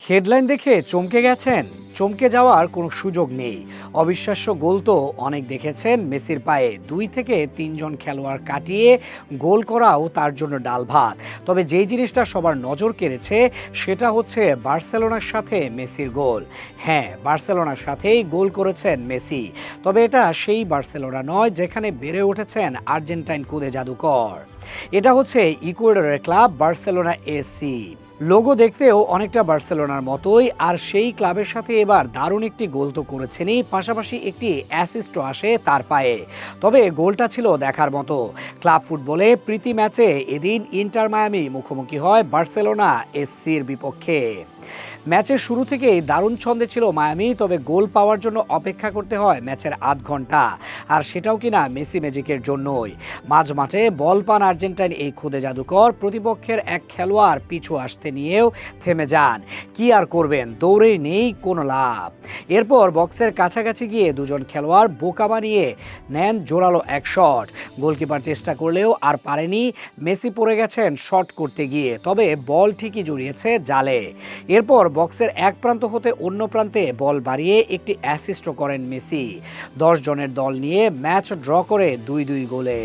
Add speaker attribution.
Speaker 1: Headline দেখে চমকে গেছেন? চমকে যাওয়ার কোনো সুযোগ নেই। অবিশ্বাস্য গোল তো অনেক দেখেছেন মেসির পায়ে। ২ থেকে ৩ জন খেলোয়াড় কাটিয়ে গোল করাও তার জন্য ডাল ভাত। তবে যেই জিনিসটা সবার নজর কেড়েছে সেটা হচ্ছে বার্সেলোনার সাথে মেসির গোল। হ্যাঁ, বার্সেলোনার সাথেই গোল করেছেন মেসি। তবে এটা সেই বার্সেলোনা নয় যেখানে বেড়ে উঠেছেন আর্জেন্টাইন কুদে জাদুকর। এটা হচ্ছে ইকুয়েডরের ক্লাব বার্সেলোনা এসি। লোগো দেখতেও অনেকটা বার্সেলোনার মতোই, আর সেই ক্লাবের সাথে এবার দারুণ একটি গোল তো করেছেনই, পাশাপাশি একটি অ্যাসিস্টও আসে তার পায়ে। তবে গোলটা ছিল দেখার মতো। ক্লাব ফুটবলে প্রীতি ম্যাচে এদিন ইন্টার মায়ামি মুখোমুখি হয় বার্সেলোনা এসসির বিপক্ষে। ম্যাচের শুরু থেকেই দারুণ ছন্দে ছিল মায়ামি, তবে গোল পাওয়ার জন্য অপেক্ষা করতে হয় ম্যাচের আধ ঘন্টা, আর সেটাও কিনা মেসি ম্যাজিকের জন্যই। মাঝ মাঠে বল পান আর্জেন্টাইন এই খুদে জাদুকর, প্রতিপক্ষের এক খেলোয়াড় পিছু আসতে নিয়েও থেমে যান। কি আর করবেন, দৌড়ে নেই কোনো লাভ। এরপর বক্সের কাছাকাছি গিয়ে দুজন খেলোয়াড় বোকা বানিয়ে নেন জোরালো এক শট। গোলকিপার চেষ্টা করলেও আর পারেনি। মেসি পড়ে গেছেন শট করতে গিয়ে, তবে বল ঠিকই জড়িয়েছে জালে। এরপর বক্সের এক প্রান্ত হতে অন্য প্রান্তে বল বাড়িয়ে একটি অ্যাসিস্টও করেন মেসি। 10 জনের দল নিয়ে ম্যাচ ড্র করে 2-2 গোলে।